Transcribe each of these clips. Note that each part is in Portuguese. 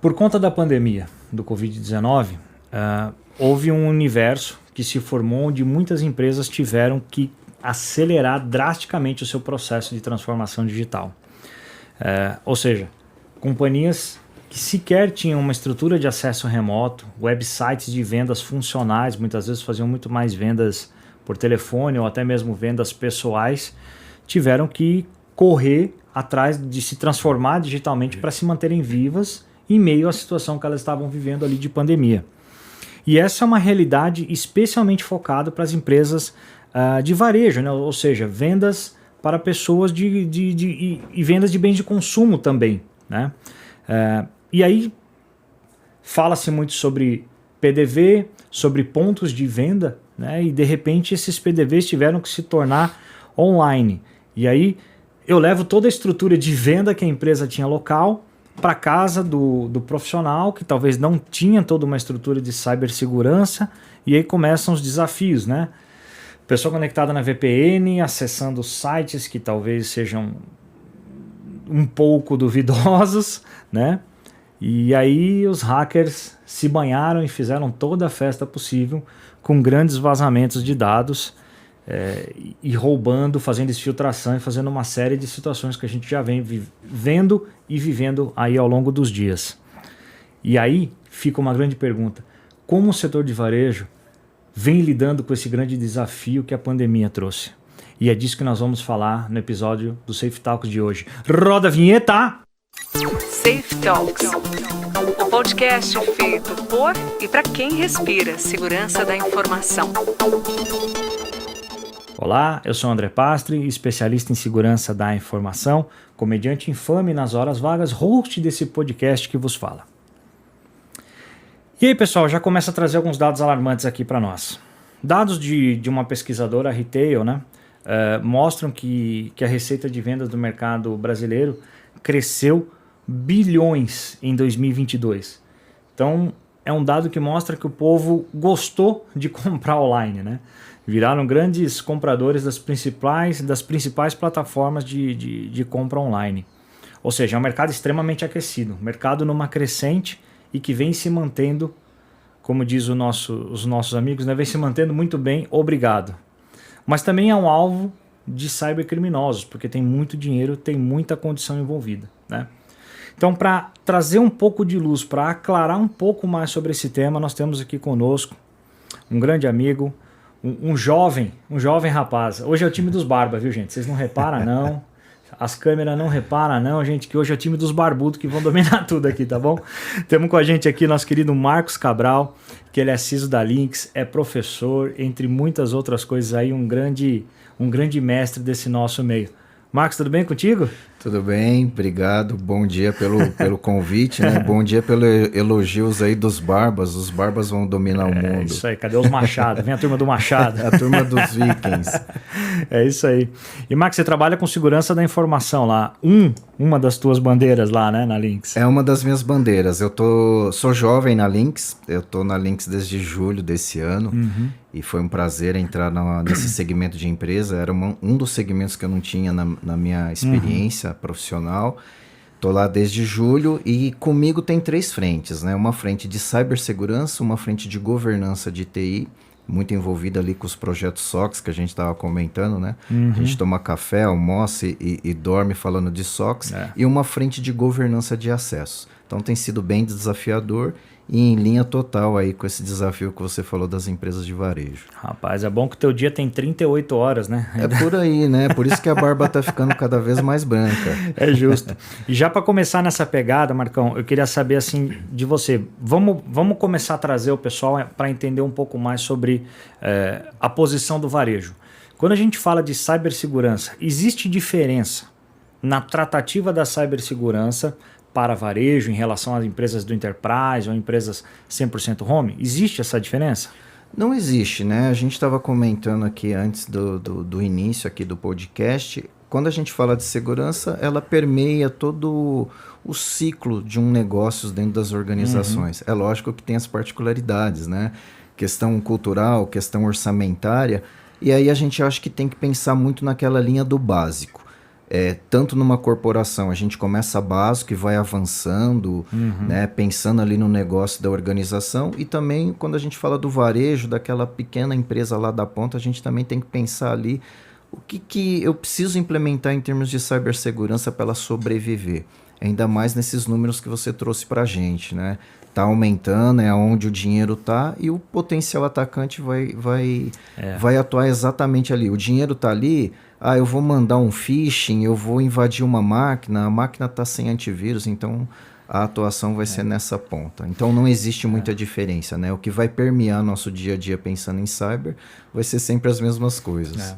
Por conta da pandemia do Covid-19, houve um universo que se formou onde muitas empresas tiveram que acelerar drasticamente o seu processo de transformação digital. Ou seja, companhias que sequer tinham uma estrutura de acesso remoto, websites de vendas funcionais, muitas vezes faziam muito mais vendas por telefone ou até mesmo vendas pessoais, tiveram que correr atrás de se transformar digitalmente para se manterem vivas em meio à situação que elas estavam vivendo ali de pandemia. E essa é uma realidade especialmente focada para as empresas de varejo, né? Ou seja, vendas para pessoas e vendas de bens de consumo também, né? E aí fala-se muito sobre PDV, sobre pontos de venda, né? E de repente esses PDVs tiveram que se tornar online. E aí eu levo toda a estrutura de venda que a empresa tinha local para casa do profissional, que talvez não tinha toda uma estrutura de cibersegurança, e aí começam os desafios, né? Pessoa conectada na VPN, acessando sites que talvez sejam um pouco duvidosos, né? E aí os hackers se banharam e fizeram toda a festa possível com grandes vazamentos de dados e roubando, fazendo exfiltração e fazendo uma série de situações que a gente já vem vendo e vivendo aí ao longo dos dias. E aí fica uma grande pergunta: como o setor de varejo vem lidando com esse grande desafio que a pandemia trouxe? E é disso que nós vamos falar no episódio do Safe Talks de hoje. Roda a vinheta! Safe Talks, o podcast feito por e para quem respira segurança da informação. Olá, eu sou André Pastre, especialista em segurança da informação, comediante infame nas horas vagas, host desse podcast que vos fala. E aí, pessoal, já começa a trazer alguns dados alarmantes aqui para nós. Dados de uma pesquisadora retail, né, mostram que a receita de vendas do mercado brasileiro cresceu bilhões em 2022. Então, é um dado que mostra que o povo gostou de comprar online, né? Viraram grandes compradores das principais plataformas de compra online. Ou seja, é um mercado extremamente aquecido, mercado numa crescente e que vem se mantendo, como diz os nossos amigos, né? Vem se mantendo muito bem, obrigado. Mas também é um alvo de cybercriminosos, porque tem muito dinheiro, tem muita condição envolvida, né? Então, para trazer um pouco de luz, para aclarar um pouco mais sobre esse tema, nós temos aqui conosco um grande amigo, um jovem rapaz. Hoje é o time dos barbas, viu, gente? Vocês não reparam, não. As câmeras não reparam, não, gente, que hoje é o time dos barbudos que vão dominar tudo aqui, tá bom? Temos com a gente aqui nosso querido Marcos Cabral, que ele é CISO da Lynx, é professor, entre muitas outras coisas aí, um grande mestre desse nosso meio. Marcos, tudo bem contigo? Tudo bem, obrigado. Bom dia pelo convite, né? Bom dia pelos elogios aí dos barbas. Os barbas vão dominar o mundo. Isso aí, cadê os machados? Vem a turma do machado. A turma dos vikings. É isso aí. E Marcos, você trabalha com segurança da informação lá. Uma das tuas bandeiras lá, né, na Lynx. É uma das minhas bandeiras. Sou jovem na Lynx. Eu tô na Lynx desde julho desse ano. Uhum. E foi um prazer entrar nesse segmento de empresa. Era um dos segmentos que eu não tinha na minha experiência profissional. Estou lá desde julho e comigo tem 3 frentes, né? Uma frente de cibersegurança, uma frente de governança de TI, muito envolvida ali com os projetos SOX que a gente estava comentando, né? Uhum. A gente toma café, almoça e dorme falando de SOX, e uma frente de governança de acesso. Então tem sido bem desafiador e em linha total aí com esse desafio que você falou das empresas de varejo. Rapaz, é bom que o teu dia tem 38 horas, né? É por aí, né? Por isso que a barba tá ficando cada vez mais branca. É justo. E já para começar nessa pegada, Marcão, eu queria saber assim de você. Vamos começar a trazer o pessoal para entender um pouco mais sobre a posição do varejo. Quando a gente fala de cibersegurança, existe diferença na tratativa da cibersegurança para varejo em relação às empresas do Enterprise ou empresas 100% home? Existe essa diferença? Não existe, né? A gente estava comentando aqui antes do início aqui do podcast. Quando a gente fala de segurança, ela permeia todo o ciclo de um negócio dentro das organizações. É lógico que tem as particularidades, né? Questão cultural, questão orçamentária. E aí a gente acha que tem que pensar muito naquela linha do básico. tanto numa corporação, a gente começa básico e vai avançando, né, pensando ali no negócio da organização, e também quando a gente fala do varejo, daquela pequena empresa lá da ponta, a gente também tem que pensar ali o que eu preciso implementar em termos de cibersegurança para ela sobreviver. Ainda mais nesses números que você trouxe para a gente, né? Tá aumentando, é onde o dinheiro tá, e o potencial atacante vai atuar exatamente ali. O dinheiro tá ali, eu vou mandar um phishing, eu vou invadir uma máquina, a máquina tá sem antivírus, então a atuação vai ser nessa ponta. Então não existe muita diferença, né? O que vai permear nosso dia a dia pensando em cyber vai ser sempre as mesmas coisas.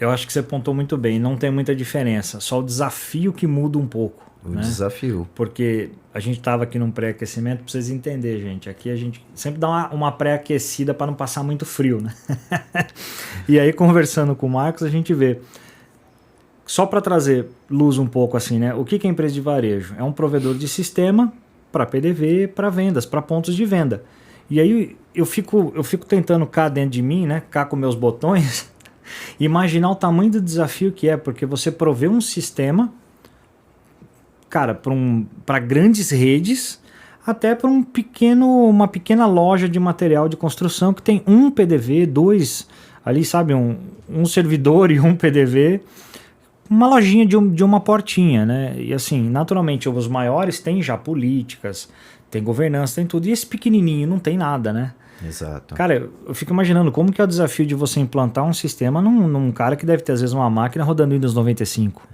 Eu acho que você apontou muito bem, não tem muita diferença, só o desafio que muda um pouco. O desafio. Porque a gente estava aqui num pré-aquecimento, para vocês entenderem, gente. Aqui a gente sempre dá uma pré-aquecida para não passar muito frio, né? E aí, conversando com o Marcos, a gente vê. Só para trazer luz um pouco assim, né? O que é empresa de varejo? É um provedor de sistema para PDV, para vendas, para pontos de venda. E aí eu fico tentando cá dentro de mim, né? Cá com meus botões, imaginar o tamanho do desafio que é, porque você provê um sistema, cara, para grandes redes, até para uma pequena loja de material de construção que tem um PDV, 2, ali, sabe, um servidor e um PDV, uma lojinha de uma portinha, né? E assim, naturalmente, os maiores têm já políticas, tem governança, tem tudo, e esse pequenininho não tem nada, né? Exato. Cara, eu fico imaginando como que é o desafio de você implantar um sistema num cara que deve ter, às vezes, uma máquina rodando Windows 95.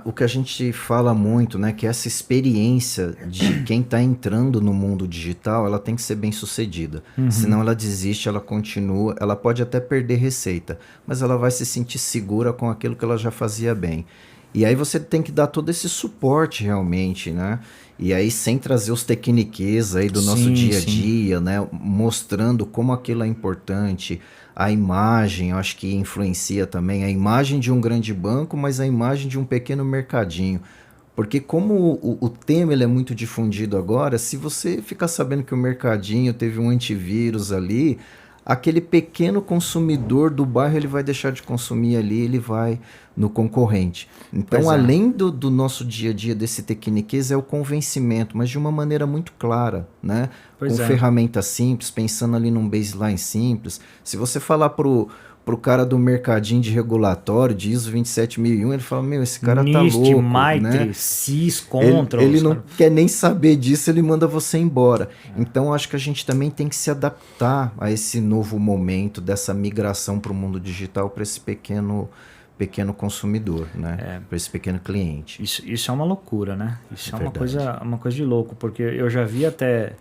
O que a gente fala muito, né, que essa experiência de quem está entrando no mundo digital, ela tem que ser bem sucedida. Senão ela desiste, ela continua, ela pode até perder receita, mas ela vai se sentir segura com aquilo que ela já fazia bem. E aí você tem que dar todo esse suporte realmente, né? E aí sem trazer os tecniques aí do nosso dia a dia, né? Mostrando como aquilo é importante. A imagem, eu acho que influencia também. A imagem de um grande banco, mas a imagem de um pequeno mercadinho. Porque como o tema ele é muito difundido agora, se você ficar sabendo que o mercadinho teve um antivírus ali, aquele pequeno consumidor do bairro ele vai deixar de consumir ali, ele vai no concorrente. Então, além do nosso dia a dia desse tecniquez, é o convencimento, mas de uma maneira muito clara, né? Com ferramentas simples, pensando ali num baseline simples. Se você falar pro cara do mercadinho de regulatório, de ISO 27001, ele fala, esse cara NIST, tá louco, Mitre, né? CIS, Controls. Ele não quer nem saber disso, ele manda você embora. Então, acho que a gente também tem que se adaptar a esse novo momento, dessa migração para o mundo digital, para esse pequeno consumidor, né? Para esse pequeno cliente. Isso é uma loucura, né? Isso é uma coisa de louco, porque eu já vi até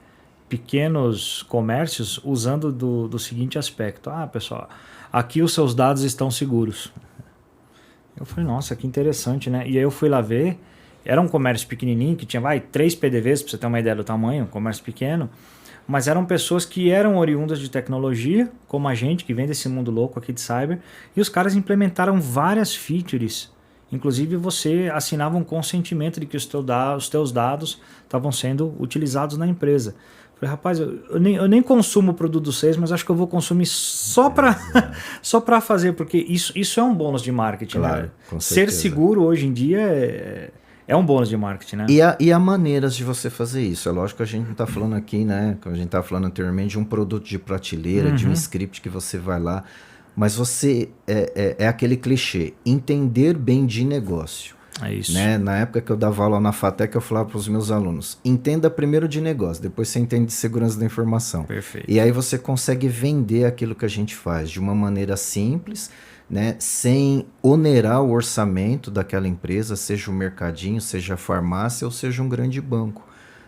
pequenos comércios usando do seguinte aspecto. Pessoal, aqui os seus dados estão seguros. Eu falei, nossa, que interessante, né? E aí eu fui lá ver, era um comércio pequenininho, que tinha 3 PDVs, para você ter uma ideia do tamanho, um comércio pequeno, mas eram pessoas que eram oriundas de tecnologia, como a gente, que vem desse mundo louco aqui de cyber, e os caras implementaram várias features. Inclusive, você assinava um consentimento de que os teus dados estavam sendo utilizados na empresa. Falei, rapaz, eu nem consumo o produto do vocês, mas acho que eu vou consumir só para fazer, porque isso é um bônus de marketing. Claro, né? com Ser certeza. seguro hoje em dia é um bônus de marketing, né? E há maneiras de você fazer isso. É lógico que a gente não está falando aqui, né? Como a gente estava falando anteriormente, de um produto de prateleira, de um script que você vai lá. Mas você é aquele clichê, entender bem de negócio. É isso. Né? Na época que eu dava aula na FATEC, eu falava para os meus alunos, entenda primeiro de negócio, depois você entende de segurança da informação. Perfeito. E aí você consegue vender aquilo que a gente faz de uma maneira simples, né? Sem onerar o orçamento daquela empresa, seja o mercadinho, seja a farmácia ou seja um grande banco.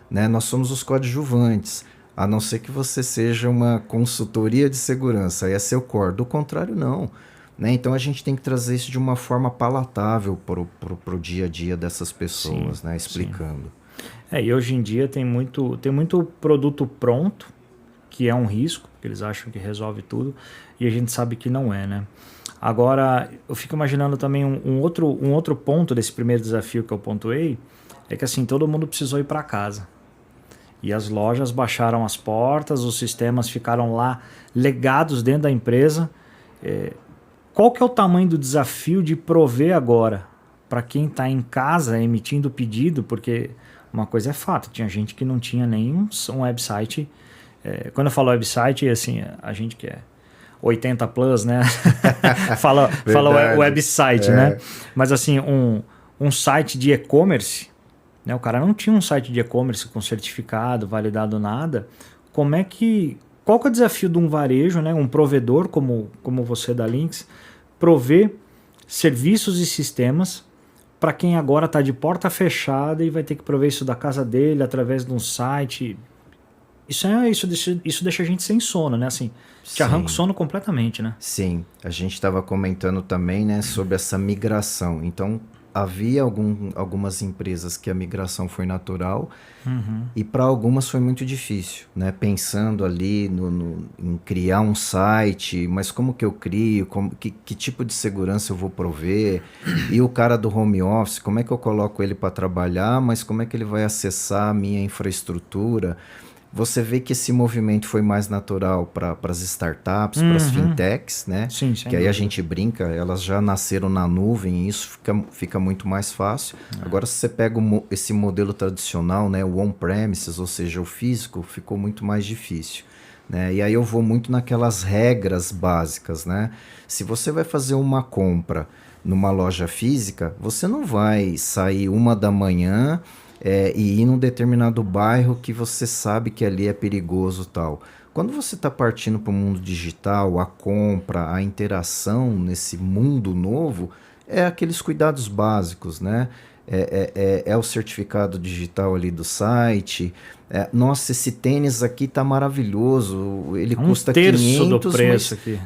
Né? Nós somos os coadjuvantes, a não ser que você seja uma consultoria de segurança, aí é seu core. Do contrário, não. Né? Então a gente tem que trazer isso de uma forma palatável para o dia a dia dessas pessoas, Sim, né? Explicando. E hoje em dia tem muito produto pronto, que é um risco, porque eles acham que resolve tudo, e a gente sabe que não é, né? Agora, eu fico imaginando também um outro ponto desse primeiro desafio que eu pontuei, é que assim, todo mundo precisou ir para casa. E as lojas baixaram as portas, os sistemas ficaram lá legados dentro da empresa. qual que é o tamanho do desafio de prover agora para quem está em casa emitindo pedido? Porque uma coisa é fato, tinha gente que não tinha nem um website. Quando eu falo website, assim, a gente que é 80 plus, né? fala website, né? Mas assim, um site de e-commerce, né? O cara não tinha um site de e-commerce com certificado, validado, nada. Qual que é o desafio de um varejo, né? Um provedor como você da Lynx, prover serviços e sistemas para quem agora está de porta fechada e vai ter que prover isso da casa dele através de um site. Isso deixa a gente sem sono, né? Assim, te arranca o sono completamente, né? Sim, a gente estava comentando também, né, sobre essa migração. Então, havia algumas empresas que a migração foi natural e para algumas foi muito difícil, né? Pensando ali em criar um site, mas como que eu crio, que tipo de segurança eu vou prover? E o cara do home office, como é que eu coloco ele para trabalhar, mas como é que ele vai acessar a minha infraestrutura? Você vê que esse movimento foi mais natural para as startups, para as fintechs, né? Sim, que aí a gente brinca, elas já nasceram na nuvem e isso fica muito mais fácil. Agora, se você pega esse modelo tradicional, né, o on-premises, ou seja, o físico, ficou muito mais difícil. Né? E aí eu vou muito naquelas regras básicas. Né? Se você vai fazer uma compra numa loja física, você não vai sair 1 da manhã... e ir num determinado bairro que você sabe que ali é perigoso e tal. Quando você está partindo para o mundo digital, a compra, a interação nesse mundo novo, é aqueles cuidados básicos, né? É o certificado digital ali do site. Nossa, esse tênis aqui tá maravilhoso, ele custa 500, do preço aqui.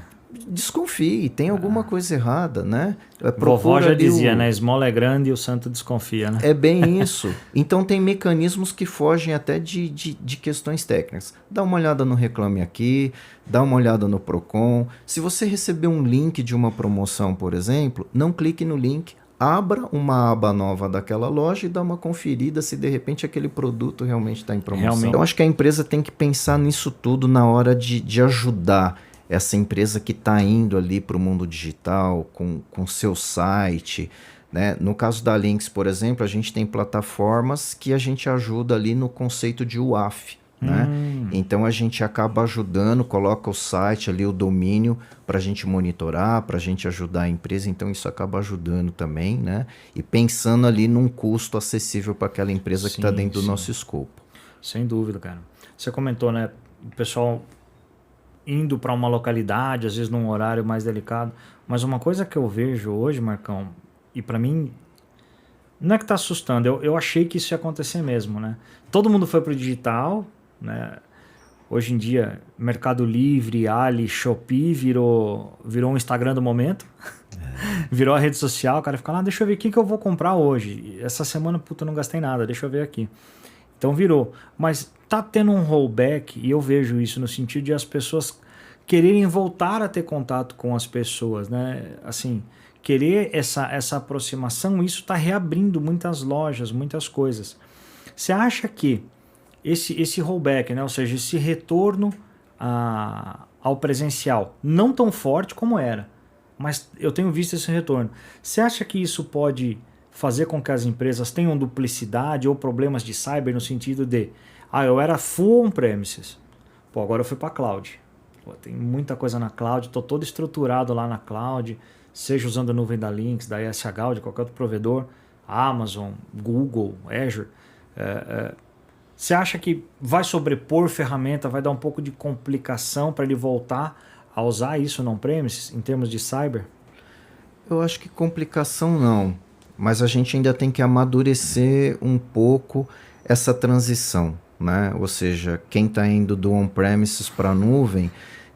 Desconfie, tem alguma coisa errada, né? Vovó já dizia, né? Esmola é grande e o santo desconfia, né? É bem isso. Então tem mecanismos que fogem até de questões técnicas. Dá uma olhada no Reclame Aqui, dá uma olhada no Procon. Se você receber um link de uma promoção, por exemplo, não clique no link, abra uma aba nova daquela loja e dá uma conferida se de repente aquele produto realmente está em promoção. Então acho que a empresa tem que pensar nisso tudo na hora de ajudar essa empresa que está indo ali para o mundo digital, com seu site, né? No caso da Lynx, por exemplo, a gente tem plataformas que a gente ajuda ali no conceito de UAF, né? Então a gente acaba ajudando, coloca o site ali, o domínio, para a gente monitorar, para a gente ajudar a empresa, então isso acaba ajudando também, né? E pensando ali num custo acessível para aquela empresa que está dentro do nosso escopo. Sem dúvida, cara. Você comentou, né? O pessoal indo para uma localidade, às vezes num horário mais delicado. Mas uma coisa que eu vejo hoje, Marcão, e para mim, não é que está assustando, eu achei que isso ia acontecer mesmo, né? Todo mundo foi para o digital, né? Hoje em dia, Mercado Livre, Ali, Shopee virou um Instagram do momento. Virou a rede social, o cara fica lá, deixa eu ver o que eu vou comprar hoje. Essa semana, puta, eu não gastei nada, deixa eu ver aqui. Então virou. Mas tá tendo um rollback, e eu vejo isso no sentido de as pessoas quererem voltar a ter contato com as pessoas, né? Assim, querer essa aproximação, isso está reabrindo muitas lojas, muitas coisas. Você acha que esse rollback, né? Ou seja, esse retorno ao presencial, não tão forte como era, mas eu tenho visto esse retorno. Você acha que isso pode fazer com que as empresas tenham duplicidade ou problemas de cyber no sentido de eu era full on-premises, agora eu fui para a cloud. Tem muita coisa na cloud, estou todo estruturado lá na cloud, seja usando a nuvem da Lynx, da ESH ou de qualquer outro provedor, Amazon, Google, Azure. Você acha que vai sobrepor ferramenta, vai dar um pouco de complicação para ele voltar a usar isso no on-premises em termos de cyber? Eu acho que complicação não, mas a gente ainda tem que amadurecer um pouco essa transição, né? Ou seja, quem está indo do on-premises para a nuvem,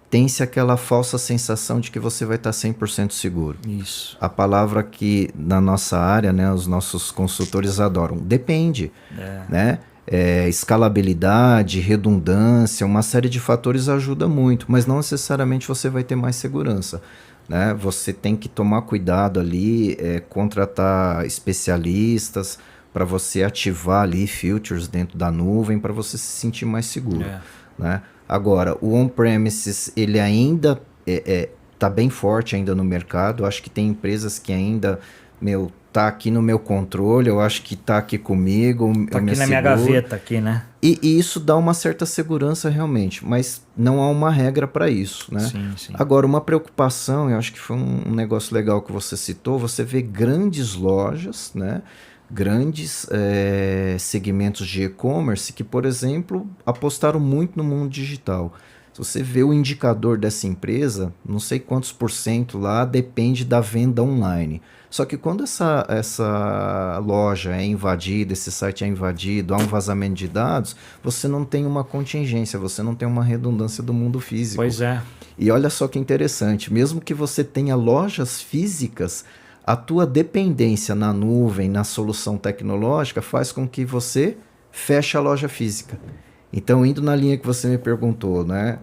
tem-se aquela falsa sensação de que você vai estar 100% seguro. Isso. A palavra que na nossa área, né, os nossos consultores adoram, depende, né? Escalabilidade, redundância, uma série de fatores ajuda muito, mas não necessariamente você vai ter mais segurança, né? Você tem que tomar cuidado ali, contratar especialistas para você ativar ali filters dentro da nuvem para você se sentir mais seguro, né? Agora, o on-premises, ele ainda tá bem forte ainda no mercado. Eu acho que tem empresas que ainda, tá aqui no meu controle, eu acho que tá aqui comigo, Tá eu me aqui na minha asseguro. gaveta, aqui, né? E isso dá uma certa segurança realmente, mas não há uma regra para isso, né? Sim, sim. Agora, uma preocupação, eu acho que foi um negócio legal que você citou, você vê grandes lojas, né? Grandes segmentos de e-commerce que, por exemplo, apostaram muito no mundo digital. Se você vê o indicador dessa empresa, não sei quantos % lá depende da venda online. Só que quando essa loja é invadida, esse site é invadido, há um vazamento de dados, você não tem uma contingência, você não tem uma redundância do mundo físico. Pois é. E olha só que interessante, mesmo que você tenha lojas físicas, a tua dependência na nuvem, na solução tecnológica, faz com que você feche a loja física. Então, indo na linha que você me perguntou, né?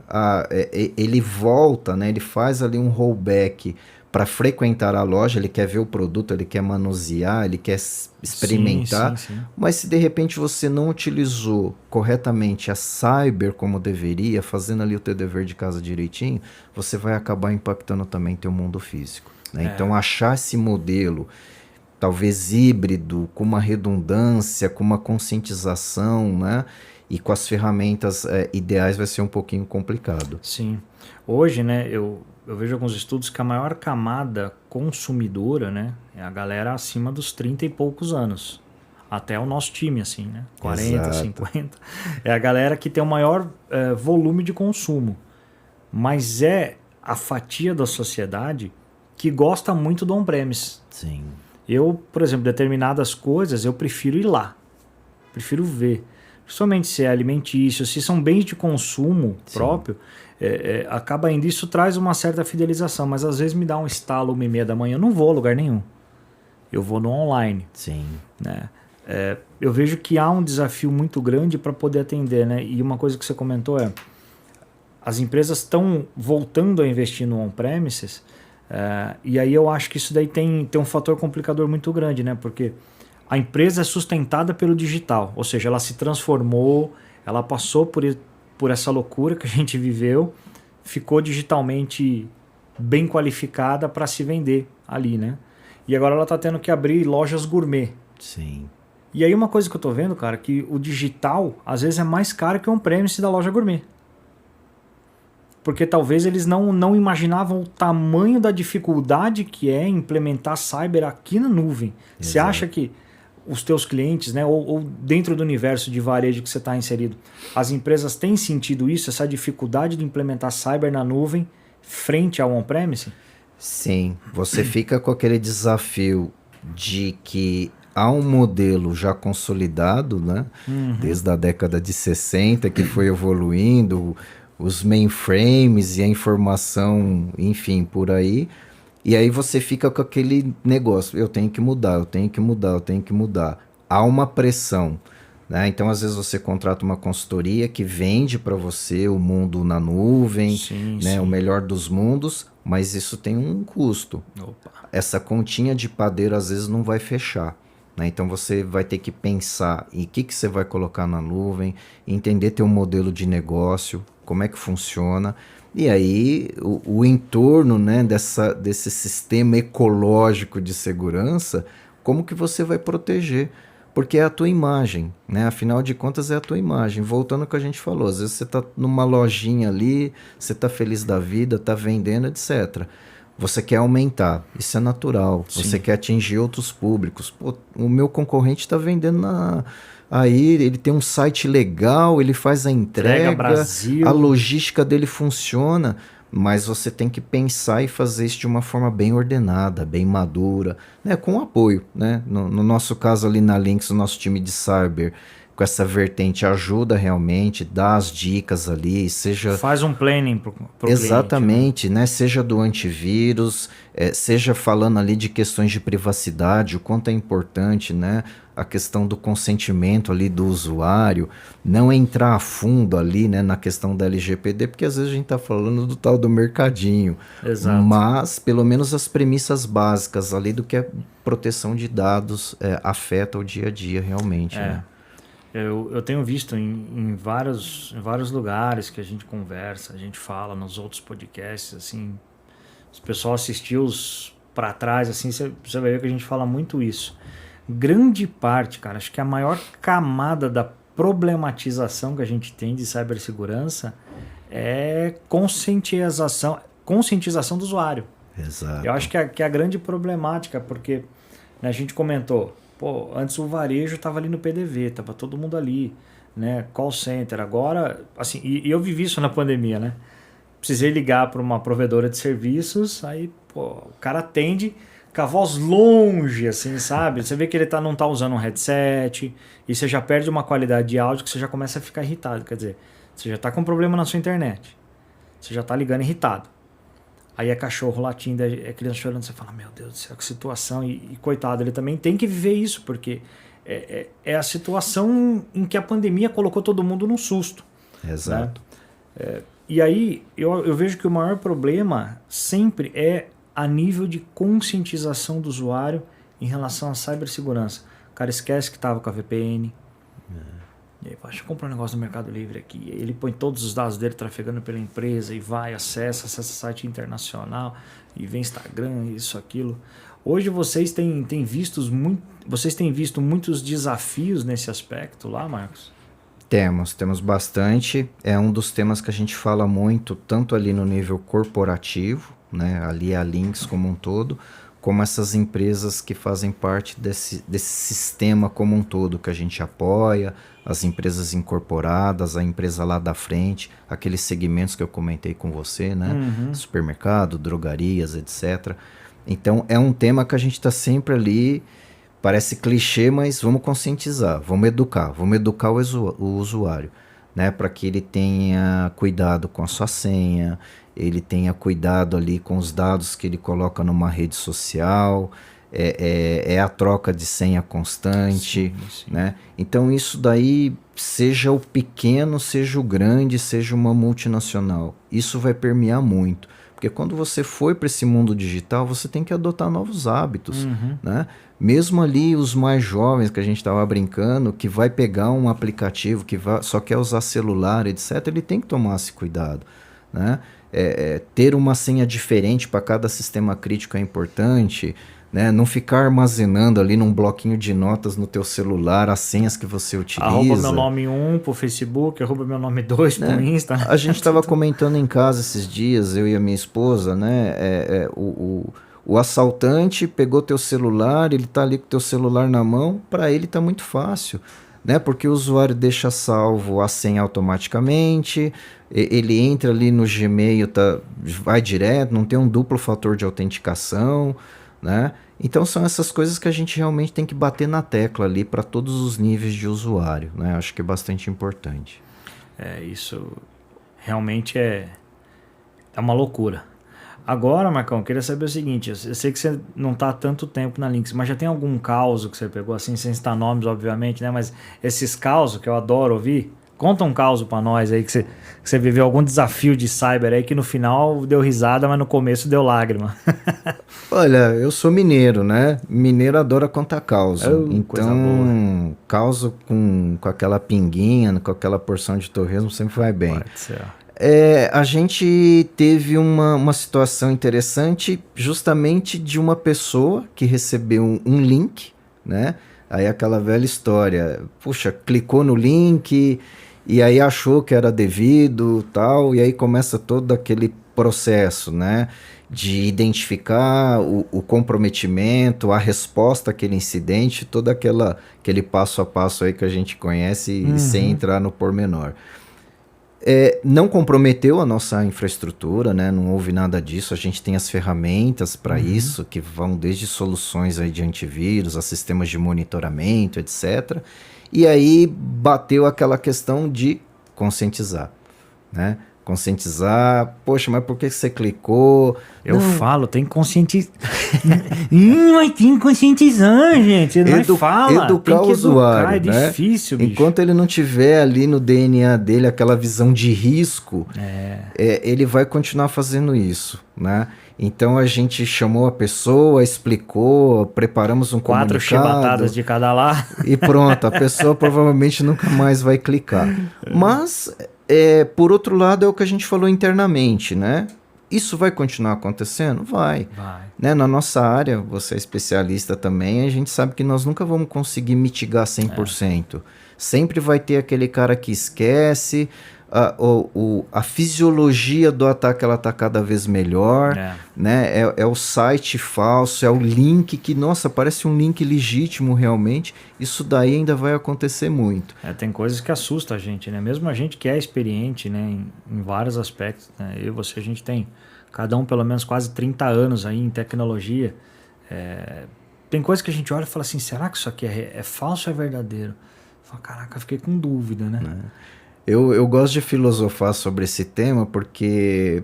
Ele volta, né? Ele faz ali um rollback para frequentar a loja, ele quer ver o produto, ele quer manusear, ele quer experimentar, Sim. mas se de repente você não utilizou corretamente a cyber como deveria, fazendo ali o teu dever de casa direitinho, você vai acabar impactando também teu mundo físico, né? Então, achar esse modelo, talvez híbrido, com uma redundância, com uma conscientização, né? E com as ferramentas ideais vai ser um pouquinho complicado. Sim. Hoje, né, eu vejo alguns estudos que a maior camada consumidora, né, é a galera acima dos 30 e poucos anos. Até o nosso time, assim, né? 40, Exato. 50. É a galera que tem o maior volume de consumo. Mas é a fatia da sociedade que gosta muito do on-premise. Sim. Eu, por exemplo, determinadas coisas, eu prefiro ir lá. Prefiro ver. Principalmente se é alimentício, se são bens de consumo próprio, acaba indo. Isso traz uma certa fidelização, mas às vezes me dá um estalo 1h30 da manhã, eu não vou a lugar nenhum. Eu vou no online. Sim. Né? Eu vejo que há um desafio muito grande para poder atender, né? E uma coisa que você comentou as empresas estão voltando a investir no on-premises, e aí eu acho que isso daí tem um fator complicador muito grande, né? Porque a empresa é sustentada pelo digital, ou seja, ela se transformou, ela passou por essa loucura que a gente viveu, ficou digitalmente bem qualificada para se vender ali, né? E agora ela está tendo que abrir lojas gourmet. Sim. E aí uma coisa que eu tô vendo, cara, que o digital às vezes é mais caro que o on-premise da loja gourmet. Porque talvez eles não imaginavam o tamanho da dificuldade que é implementar cyber aqui na nuvem. Exato. Você acha que os teus clientes, né, ou dentro do universo de varejo que você está inserido, as empresas têm sentido isso, essa dificuldade de implementar cyber na nuvem frente ao on-premise? Sim, você fica com aquele desafio de que há um modelo já consolidado, né? Desde a década de 60, que foi evoluindo, os mainframes e a informação, enfim, por aí. E aí você fica com aquele negócio, eu tenho que mudar. Há uma pressão, né? Então, às vezes você contrata uma consultoria que vende para você o mundo na nuvem, Sim, né? sim. O melhor dos mundos, mas isso tem um custo. Opa. Essa continha de padeiro às vezes não vai fechar, né? Então você vai ter que pensar em que você vai colocar na nuvem, entender teu modelo de negócio, como é que funciona. E aí o entorno, né, desse sistema ecológico de segurança, como que você vai proteger? Porque é a tua imagem, né? Afinal de contas é a tua imagem. Voltando ao que a gente falou, às vezes você está numa lojinha ali, você está feliz da vida, está vendendo, etc. Você quer aumentar, isso é natural. Sim. Você quer atingir outros públicos. Pô, o meu concorrente está vendendo aí ele tem um site legal, ele faz a entrega, Brasil. a logística dele funciona, mas você tem que pensar e fazer isso de uma forma bem ordenada, bem madura, né? Com apoio, né? No nosso caso ali na Lynx, o nosso time de cyber, com essa vertente ajuda realmente, dá as dicas ali, seja... Faz um planning pro Exatamente, cliente, né? Seja do antivírus, seja falando ali de questões de privacidade, o quanto é importante, né? A questão do consentimento ali do usuário, não entrar a fundo ali, né, na questão da LGPD, porque às vezes a gente está falando do tal do mercadinho. Exato. Mas pelo menos as premissas básicas ali do que a proteção de dados afeta o dia a dia realmente, né? Eu tenho visto em vários lugares que a gente conversa, a gente fala nos outros podcasts, assim, Se o pessoal assistiu os para trás, assim, você vai ver que a gente fala muito isso. Grande parte, cara, acho que a maior camada da problematização que a gente tem de cibersegurança é conscientização do usuário. Exato. Eu acho que é a grande problemática, porque, né, a gente comentou, pô, antes o varejo estava ali no PDV, estava todo mundo ali, né, call center. Agora, assim, e eu vivi isso na pandemia, né? Precisei ligar para uma provedora de serviços, aí, pô, o cara atende com a voz longe, assim, sabe? Você vê que ele não tá usando um headset, e você já perde uma qualidade de áudio que você já começa a ficar irritado. Quer dizer, você já tá com problema na sua internet, você já tá ligando irritado. Aí é cachorro latindo, é criança chorando, você fala, meu Deus do céu, que situação. E coitado, ele também tem que viver isso, porque é a situação em que a pandemia colocou todo mundo num susto. Exato. Né? E aí eu vejo que o maior problema sempre é a nível de conscientização do usuário em relação à cibersegurança. O cara esquece que estava com a VPN. E aí, deixa eu comprar um negócio no Mercado Livre aqui. Ele põe todos os dados dele trafegando pela empresa e vai, acessa site internacional e vem Instagram, isso, aquilo. Hoje vocês têm visto muitos desafios nesse aspecto lá, Marcos? Temos bastante. É um dos temas que a gente fala muito, tanto ali no nível corporativo, né, ali a Lynx como um todo, como essas empresas que fazem parte desse sistema como um todo, que a gente apoia, as empresas incorporadas, a empresa lá da frente, aqueles segmentos que eu comentei com você, né, supermercado, drogarias, etc. Então é um tema que a gente está sempre ali. Parece clichê, mas vamos conscientizar, vamos educar o usuário, né, para que ele tenha cuidado com a sua senha, ele tenha cuidado ali com os dados que ele coloca numa rede social, é a troca de senha constante, sim. Né? Então isso daí, seja o pequeno, seja o grande, seja uma multinacional, isso vai permear muito. Porque quando você for para esse mundo digital, você tem que adotar novos hábitos, né? Mesmo ali os mais jovens, que a gente estava brincando, que vai pegar um aplicativo, só quer usar celular, etc., ele tem que tomar esse cuidado, né? Ter uma senha diferente para cada sistema crítico é importante, né? Não ficar armazenando ali num bloquinho de notas no teu celular as senhas que você utiliza. Arroba meu nome 1 pro Facebook, arroba meu nome 2 pro Insta. A gente estava comentando em casa esses dias, eu e a minha esposa, né? O assaltante pegou teu celular, ele tá ali com teu celular na mão, para ele tá muito fácil, né? Porque o usuário deixa salvo a senha automaticamente, ele entra ali no Gmail, vai direto, não tem um duplo fator de autenticação, né? Então são essas coisas que a gente realmente tem que bater na tecla ali para todos os níveis de usuário, né? Acho que é bastante importante. Isso realmente é uma loucura. Agora, Marcão, eu queria saber o seguinte, eu sei que você não está há tanto tempo na Lynx, mas já tem algum caso que você pegou, assim, sem citar nomes, obviamente, né? Mas esses causos que eu adoro ouvir, conta um caso para nós aí, que você viveu algum desafio de cyber aí, que no final deu risada, mas no começo deu lágrima. Olha, eu sou mineiro, né? Mineiro adora contar causa. Então, causa com aquela pinguinha, com aquela porção de torresmo, sempre vai bem. Pode ser. A gente teve uma situação interessante justamente de uma pessoa que recebeu um link, né? Aí aquela velha história, puxa, clicou no link e aí achou que era devido, tal, e aí começa todo aquele processo, né? De identificar o comprometimento, a resposta àquele incidente, todo aquele passo a passo aí que a gente conhece sem entrar no pormenor. Não comprometeu a nossa infraestrutura, né? Não houve nada disso. A gente tem as ferramentas para isso, que vão desde soluções aí de antivírus, a sistemas de monitoramento, etc. E aí bateu aquela questão de conscientizar, né? Conscientizar, poxa, mas por que você clicou? Eu falo, tem que conscientizar. Mas tem que conscientizar, gente. Educar o usuário, é difícil, bicho. Enquanto ele não tiver ali no DNA dele aquela visão de risco, ele vai continuar fazendo isso, né? Então a gente chamou a pessoa, explicou, preparamos um 4 chibatadas de cada lado. E pronto, a pessoa provavelmente nunca mais vai clicar. Mas... por outro lado, é o que a gente falou internamente, né? Isso vai continuar acontecendo? Vai. Né? Na nossa área, você é especialista também, a gente sabe que nós nunca vamos conseguir mitigar 100%. Sempre vai ter aquele cara que esquece, a fisiologia do ataque ela está cada vez melhor, né? É o site falso, é o link que, nossa, parece um link legítimo realmente. Isso daí ainda vai acontecer muito. Tem coisas que assustam a gente, né? Mesmo a gente que é experiente, né, em vários aspectos, né? Eu e você, a gente tem cada um pelo menos quase 30 anos aí em tecnologia. Tem coisas que a gente olha e fala assim, será que isso aqui é falso ou é verdadeiro? Fala, caraca, fiquei com dúvida, né? Eu gosto de filosofar sobre esse tema porque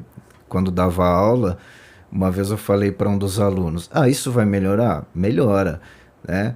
quando dava aula, uma vez eu falei para um dos alunos, isso vai melhorar? Melhora, né?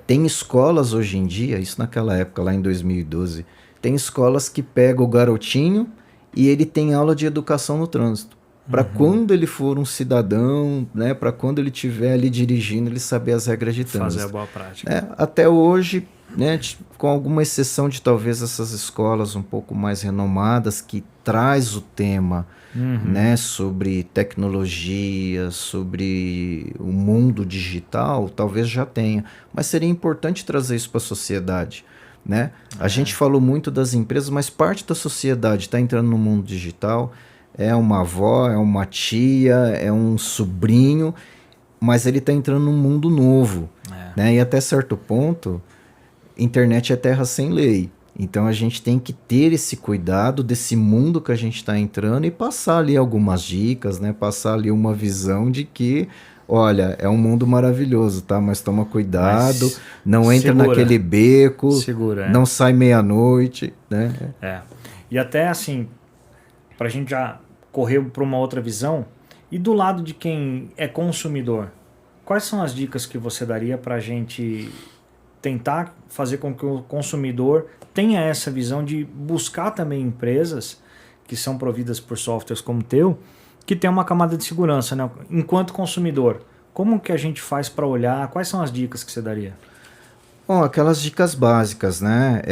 Tem escolas hoje em dia, isso naquela época, lá em 2012, tem escolas que pegam o garotinho e ele tem aula de educação no trânsito. Para quando ele for um cidadão, né? Para quando ele estiver ali dirigindo, ele saber as regras de trânsito. Fazer a boa prática. Até hoje, né, com alguma exceção de talvez essas escolas um pouco mais renomadas que traz o tema, né, sobre tecnologia, sobre o mundo digital, talvez já tenha. Mas seria importante trazer isso para a sociedade. Né? A gente falou muito das empresas, mas parte da sociedade está entrando no mundo digital. É uma avó, é uma tia, é um sobrinho, mas ele está entrando num mundo novo. Né? E até certo ponto, internet é terra sem lei. Então a gente tem que ter esse cuidado desse mundo que a gente está entrando e passar ali algumas dicas, né? Passar ali uma visão de que, olha, é um mundo maravilhoso, tá? Mas toma cuidado, não entra naquele beco, não sai meia-noite, né? E até assim, para a gente já correr para uma outra visão, e do lado de quem é consumidor, quais são as dicas que você daria para a gente tentar fazer com que o consumidor tenha essa visão de buscar também empresas que são providas por softwares como o teu, que tem uma camada de segurança, né? Enquanto consumidor, como que a gente faz para olhar? Quais são as dicas que você daria? Bom, aquelas dicas básicas, né?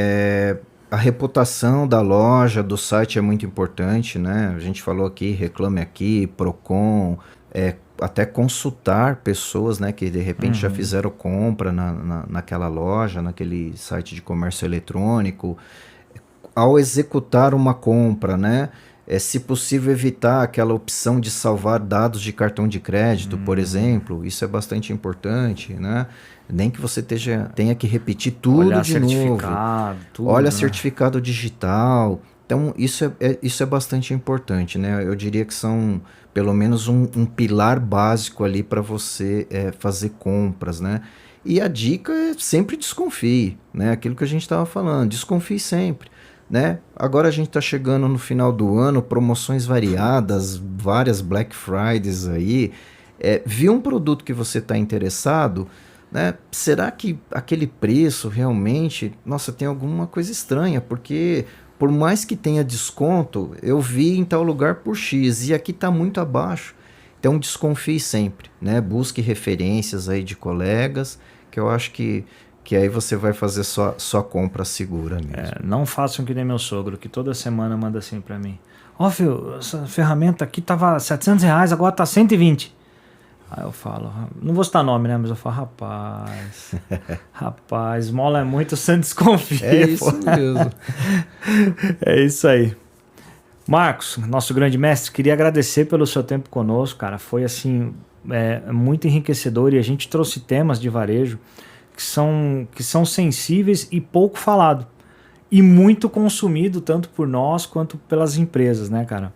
A reputação da loja, do site é muito importante, né? A gente falou aqui, Reclame Aqui, Procon, até consultar pessoas, né, que de repente já fizeram compra naquela loja, naquele site de comércio eletrônico. Ao executar uma compra, né, se possível evitar aquela opção de salvar dados de cartão de crédito, por exemplo, isso é bastante importante, né? Nem que você tenha que repetir tudo de novo. Olha certificado digital. Então, isso é bastante importante, né? Eu diria que são pelo menos um pilar básico ali para você fazer compras, né? E a dica é sempre desconfie, né? Aquilo que a gente estava falando, desconfie sempre, né? Agora a gente está chegando no final do ano, promoções variadas, várias Black Fridays aí. Viu um produto que você está interessado, né? Será que aquele preço realmente, nossa, tem alguma coisa estranha, porque por mais que tenha desconto, eu vi em tal lugar por X e aqui está muito abaixo. Então desconfie sempre, né? Busque referências aí de colegas, que eu acho que aí você vai fazer sua compra segura mesmo. Não façam que nem meu sogro, que toda semana manda assim para mim. Filho, essa ferramenta aqui tava R$700, agora tá 120. Aí eu falo, não vou citar nome, né? Mas eu falo, rapaz, esmola é muito, sem desconfia. É isso mesmo. É isso aí. Marcos, nosso grande mestre, queria agradecer pelo seu tempo conosco, cara. Foi assim, muito enriquecedor, e a gente trouxe temas de varejo que são sensíveis e pouco falado. E muito consumido, tanto por nós quanto pelas empresas, né, cara?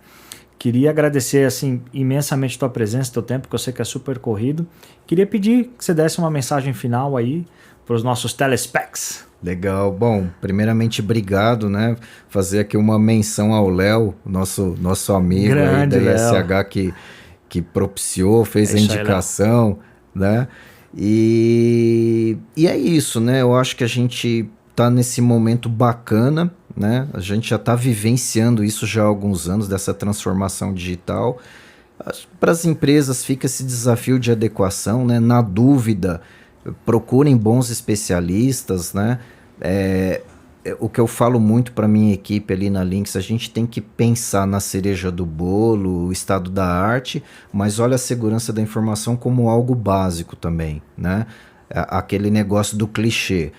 Queria agradecer assim, imensamente a tua presença, teu tempo, que eu sei que é super corrido. Queria pedir que você desse uma mensagem final aí para os nossos telespecs. Legal. Bom, primeiramente, obrigado, né? Fazer aqui uma menção ao Léo, nosso amigo grande aí da ISH que propiciou, fez a indicação, né? E é isso, né? Eu acho que a gente tá nesse momento bacana, né? A gente já está vivenciando isso já há alguns anos, dessa transformação digital. Para as empresas fica esse desafio de adequação, né? Na dúvida, procurem bons especialistas, né? o que eu falo muito para minha equipe ali na Lynx, a gente tem que pensar na cereja do bolo, o estado da arte, mas olha a segurança da informação como algo básico também, né? Aquele negócio do clichê.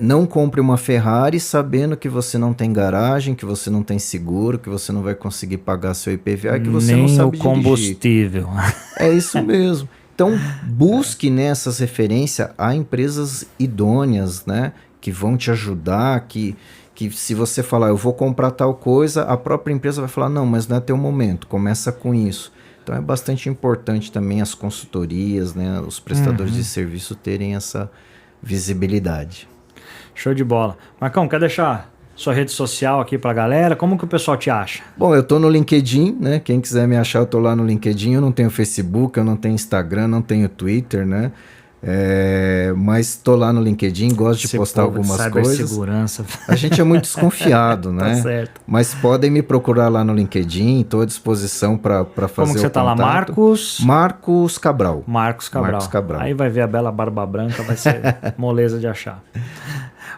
Não compre uma Ferrari sabendo que você não tem garagem, que você não tem seguro, que você não vai conseguir pagar seu IPVA, que você Nem não sabe o combustível. É isso mesmo. Então, busque nessas referências a empresas idôneas, né? Que vão te ajudar, que se você falar, eu vou comprar tal coisa, a própria empresa vai falar, não, mas não é teu momento, começa com isso. Então, é bastante importante também as consultorias, né? Os prestadores de serviço terem essa visibilidade. Show de bola. Marcão, quer deixar sua rede social aqui pra galera? Como que o pessoal te acha? Bom, eu tô no LinkedIn, né? Quem quiser me achar, eu tô lá no LinkedIn. Eu não tenho Facebook, eu não tenho Instagram, não tenho Twitter, né? Mas tô lá no LinkedIn, gosto de postar algumas coisas. Cibersegurança. A gente é muito desconfiado, né? Tá certo. Mas podem me procurar lá no LinkedIn, estou à disposição para fazer o contato. Como que você tá lá? Marcos Cabral. Marcos Cabral. Aí vai ver a bela barba branca, vai ser moleza de achar.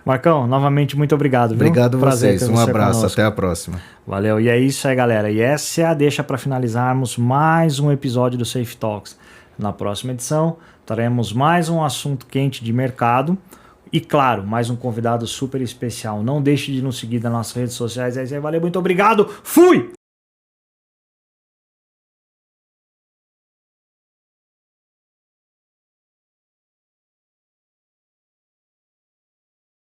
Marcão, novamente, muito obrigado. Viu? Obrigado a Prazer vocês. Um abraço. Conosco. Até a próxima. Valeu. E é isso aí, galera. E essa é a deixa para finalizarmos mais um episódio do Safe Talks. Na próxima edição, teremos mais um assunto quente de mercado e, claro, mais um convidado super especial. Não deixe de nos seguir nas nossas redes sociais. É isso aí. Valeu, muito obrigado. Fui!